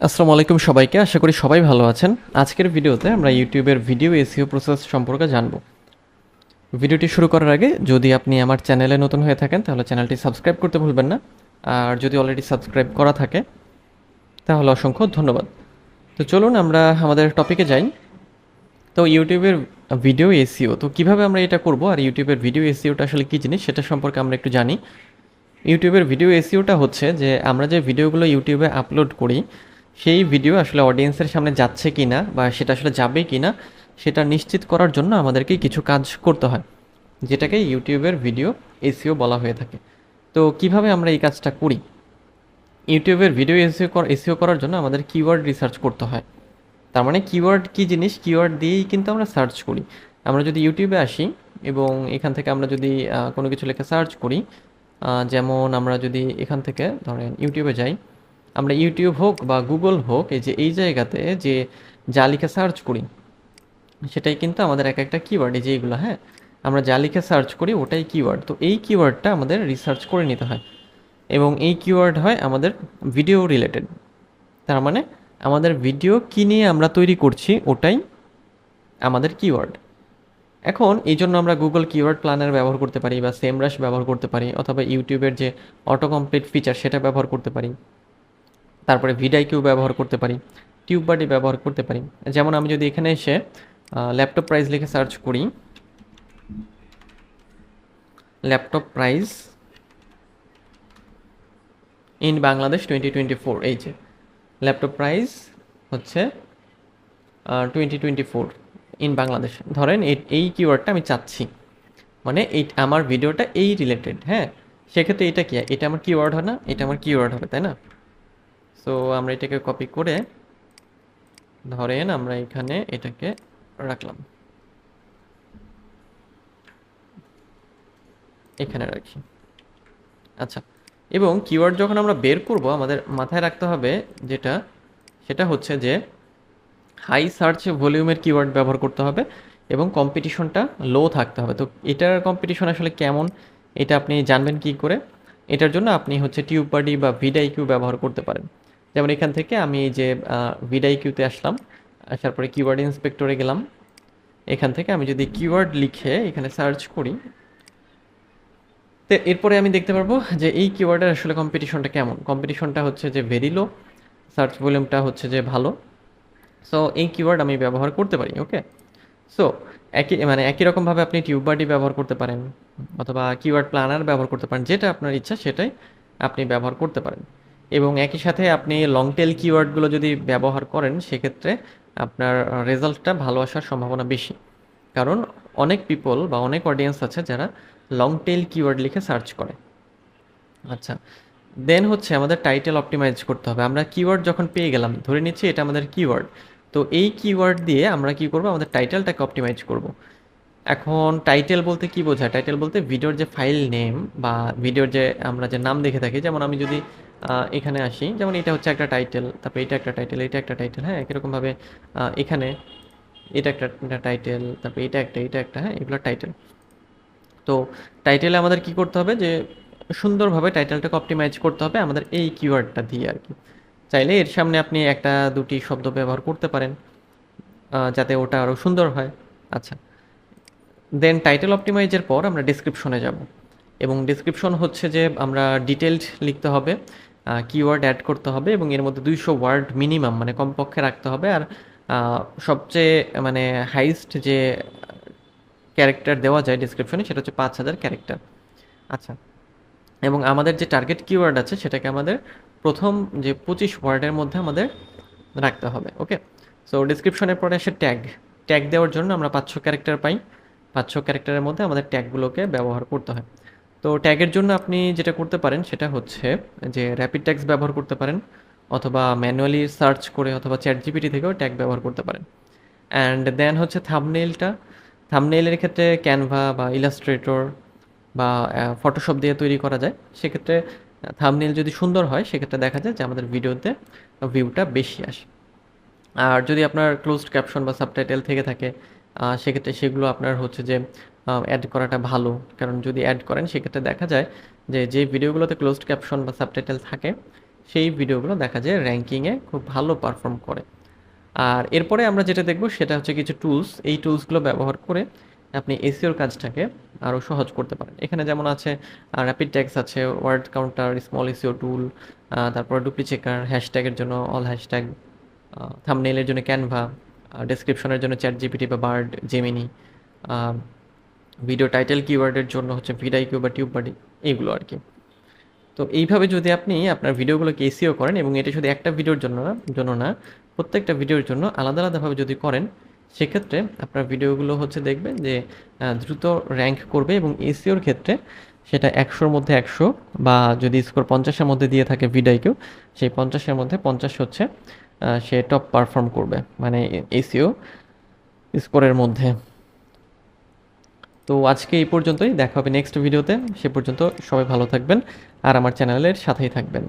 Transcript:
আসসালামু আলাইকুম সবাইকে, আশা করি সবাই ভালো আছেন। আজকের ভিডিওতে আমরা ইউটিউবের ভিডিও এসইও প্রসেস সম্পর্কে জানব। ভিডিওটি শুরু করার আগে যদি আপনি আমার চ্যানেলে নতুন হয়ে থাকেন তাহলে চ্যানেলটি সাবস্ক্রাইব করতে ভুলবেন না, আর যদি অলরেডি সাবস্ক্রাইব করা থাকে তাহলে অসংখ্য ধন্যবাদ। তো চলুন আমরা আমাদের টপিকে যাই। তো ইউটিউবের ভিডিও এসইও, তো কিভাবে আমরা এটা করব আর ইউটিউবের ভিডিও এসইওটা আসলে কী জিনিস সেটা সম্পর্কে আমরা একটু জানি। ইউটিউবের ভিডিও এসইওটা হচ্ছে যে আমরা যে ভিডিওগুলো ইউটিউবে আপলোড করি সেই ভিডিও আসলে অডিয়েন্সের সামনে যাচ্ছে কি না বা সেটা আসলে যাবে কি না সেটা নিশ্চিত করার জন্য আমাদেরকে কিছু কাজ করতে হয়, যেটাকে ইউটিউবের ভিডিও এসইও বলা হয়ে থাকে। তো কিভাবে আমরা এই কাজটা করি? ইউটিউবের ভিডিও এসইও করার জন্য আমাদের কিওয়ার্ড রিসার্চ করতে হয়। তার মানে কিওয়ার্ড কী জিনিস, কিওয়ার্ড দিয়েই কিন্তু আমরা সার্চ করি। আমরা যদি ইউটিউবে আসি এবং এখান থেকে আমরা যদি কোনো কিছু লেখা সার্চ করি, যেমন আমরা যদি এখান থেকে ধরেন ইউটিউবে যাই, আমরা ইউটিউব হোক বা গুগল হোক, এই জায়গাতে যে যা লিখে সার্চ করি সেটাই কিন্তু আমাদের এক একটা কিওয়ার্ড। এই যে এইগুলো, হ্যাঁ, আমরা যা লিখে সার্চ করি ওটাই কিওয়ার্ড। তো এই কিওয়ার্ডটা আমাদের রিসার্চ করে নিতে হয় এবং এই কিওয়ার্ড হয় আমাদের ভিডিও রিলেটেড। তার মানে আমাদের ভিডিও কী নিয়ে আমরা তৈরি করছি ওটাই আমাদের কিওয়ার্ড। এখন এই জন্য আমরা গুগল কিওয়ার্ড প্ল্যানার ব্যবহার করতে পারি বা সেমরাশ ব্যবহার করতে পারি, অথবা ইউটিউবের যে অটো কমপ্লিট ফিচার সেটা ব্যবহার করতে পারি, তারপরে ভিডাইকিউ ব্যবহার করতে পারি, টিউববাডি ব্যবহার করতে পারি। যেমন আমি যদি এখানে এসে ল্যাপটপ প্রাইস লিখে সার্চ করি, ল্যাপটপ প্রাইস ইন বাংলাদেশ 2024, এই যে ল্যাপটপ প্রাইস হচ্ছে 2024 ইন বাংলাদেশ, ধরেন এই কিওয়ার্ডটা আমি চাচ্ছি, মানে এই আমার ভিডিওটা এই রিলেটেড, হ্যাঁ, সেক্ষেত্রে এটা কি, এটা আমার কিওয়ার্ড হয় না, এটা আমার কিওয়ার্ড হবে, তাই না? সো আমরা এটাকে কপি করে ধরেন আমরা এখানে এটাকে রাখলাম, এখানে রাখি। আচ্ছা, এবং কিওয়ার্ড যখন আমরা বের করব আমাদের মাথায় রাখতে হবে যেটা, সেটা হচ্ছে যে হাই সার্চ ভলিউমের কিওয়ার্ড ব্যবহার করতে হবে এবং কম্পিটিশনটা লো থাকতে হবে। তো এটার কম্পিটিশন আসলে কেমন এটা আপনি জানবেন কি করে? এটার জন্য আপনি হচ্ছে টিউববাডি বা ভিডাইকিউ ব্যবহার করতে পারেন। যেমন এখান থেকে আমি এই যে ভিডাইকিউতে আসলাম, আসার পরে কিওয়ার্ড ইন্সপেক্টরে গেলাম। এখান থেকে আমি যদি কিওয়ার্ড লিখে এখানে সার্চ করি, তো এরপরে আমি দেখতে পারবো যে এই কিওয়ার্ডের আসলে কম্পিটিশনটা কেমন। কম্পিটিশনটা হচ্ছে যে ভেরি লো, সার্চ ভলিউমটা হচ্ছে যে ভালো। সো এই কিওয়ার্ড আমি ব্যবহার করতে পারি। ওকে, সো একই রকমভাবে আপনি টিউববাডি ব্যবহার করতে পারেন অথবা কিওয়ার্ড প্ল্যানার ব্যবহার করতে পারেন, যেটা আপনার ইচ্ছা সেটাই আপনি ব্যবহার করতে পারেন। এবং একই সাথে আপনি লং টেল কিওয়ার্ডগুলো যদি ব্যবহার করেন সেক্ষেত্রে আপনার রেজাল্টটা ভালো আসার সম্ভাবনা বেশি, কারণ অনেক পিপল বা অনেক অডিয়েন্স আছে যারা লং টেল কিওয়ার্ড লিখে সার্চ করে। আচ্ছা, দেন হচ্ছে আমাদের টাইটেল অপটিমাইজ করতে হবে। আমরা কিওয়ার্ড যখন পেয়ে গেলাম, ধরে নিচ্ছি এটা আমাদের কিওয়ার্ড, তো এই কিওয়ার্ড দিয়ে আমরা কি করব, আমাদের টাইটেলটাকে অপটিমাইজ করব। এখন টাইটেল বলতে কি বোঝায়? টাইটেল বলতে ভিডিওর যে ফাইল নেম বা ভিডিওর যে আমরা যে নাম দেখে থাকি, যেমন আমি যদি এখানে আসি, যেমন এটা হচ্ছে একটা টাইটেল, তারপরে এটা একটা টাইটেল, এটা একটা টাইটেল, হ্যাঁ, একইরকমভাবে এখানে এটা একটা টাইটেল, তারপরে এটা একটা, হ্যাঁ, এগুলো টাইটেল। তো টাইটেলে আমাদের কি করতে হবে, যে সুন্দরভাবে টাইটেলটাকে অপটিমাইজ করতে হবে আমাদের এই কিওয়ার্ডটা দিয়ে আর কি। চাইলে এর সামনে আপনি একটা দুটি শব্দ ব্যবহার করতে পারেন যাতে ওটা আরও সুন্দর হয়। আচ্ছা, দেন টাইটেল অপটিমাইজের পর আমরা ডেসক্রিপশনে যাব, এবং ডেসক্রিপশন হচ্ছে যে আমরা ডিটেলড লিখতে হবে, কিওয়ার্ড অ্যাড করতে হবে এবং এর মধ্যে 200 ওয়ার্ড মিনিমাম, মানে কমপক্ষে রাখতে হবে। আর সবচেয়ে মানে হাইস্ট যে ক্যারেক্টার দেওয়া যায় ডেসক্রিপশনে সেটা হচ্ছে 5000 ক্যারেক্টার। আচ্ছা, এবং আমাদের যে টার্গেট কিওয়ার্ড আছে সেটাকে আমাদের প্রথম যে 25 ওয়ার্ডের মধ্যে আমাদের রাখতে হবে। ওকে, সো ডেসক্রিপশনের পরে আসে ট্যাগ। ট্যাগ দেওয়ার জন্য আমরা 500 ক্যারেক্টার পাই। 500 ক্যারেক্টারের মধ্যে আমাদের ট্যাগগুলোকে ব্যবহার করতে হয়। তো ট্যাগের জন্য আপনি যেটা করতে পারেন সেটা হচ্ছে যে র্যাপিড ট্যাগস ব্যবহার করতে পারেন, অথবা ম্যানুয়ালি সার্চ করে অথবা চ্যাট জিপিটি থেকেও ট্যাগ ব্যবহার করতে পারেন। অ্যান্ড দেন হচ্ছে থাম্বনেইলটা। থাম্বনেইলের ক্ষেত্রে ক্যানভা বা ইলাস্ট্রেটর বা ফটোশপ দিয়ে তৈরি করা যায়। সেক্ষেত্রে থাম্বনেইল যদি সুন্দর হয় সেক্ষেত্রে দেখা যায় যে আমাদের ভিডিওতে ভিউটা বেশি আসে। আর যদি আপনার ক্লোজড ক্যাপশন বা সাবটাইটেল থেকে থাকে সেক্ষেত্রে সেগুলো আপনার হচ্ছে যে অ্যাড করাটা ভালো, কারণ যদি অ্যাড করেন সেক্ষেত্রে দেখা যায় যে ভিডিওগুলোতে ক্লোজড ক্যাপশন বা সাবটাইটেল থাকে সেই ভিডিওগুলো দেখা যায় র্যাঙ্কিংয়ে খুব ভালো পারফর্ম করে। আর এরপরে আমরা যেটা দেখব সেটা হচ্ছে কিছু টুলস। এই টুলসগুলো ব্যবহার করে আপনি এসইওর কাজটাকে আরও সহজ করতে পারেন। এখানে যেমন আছে র্যাপিড ট্যাগস আছে, ওয়ার্ড কাউন্টার, স্মল এসইও টুল, তারপরে ডুপ্লি চেকার, হ্যাশট্যাগের জন্য অল হ্যাশট্যাগ, থাম্বনেইলের জন্য ক্যানভা, ডেসক্রিপশনের জন্য চ্যাট জিপিটি বা বার্ড, জেমিনি, ভিডিও টাইটেল কিওয়ার্ডের জন্য হচ্ছে ভিডাইকিউ বা টিউববাডি, এইগুলো আর কি। তো এইভাবে যদি আপনি আপনার ভিডিওগুলোকে এসইও করেন, এবং এটা শুধু একটা ভিডিওর জন্য না, প্রত্যেকটা ভিডিওর জন্য আলাদা আলাদাভাবে যদি করেন, সেক্ষেত্রে আপনার ভিডিওগুলো হচ্ছে দেখবেন যে দ্রুত র্যাঙ্ক করবে, এবং এসইওর ক্ষেত্রে সেটা 100-র মধ্যে 100, বা যদি স্কোর 50-এর মধ্যে দিয়ে থাকে ভিডাইকিউ, সেই 50-এর মধ্যে 50 হচ্ছে সে টপ পারফর্ম করবে, মানে এসইও স্কোরের মধ্যে। তো আজকে এই পর্যন্তই, দেখা হবে নেক্সট ভিডিওতে। সে পর্যন্ত সবাই ভালো থাকবেন আর আমার চ্যানেলের সাথেই থাকবেন।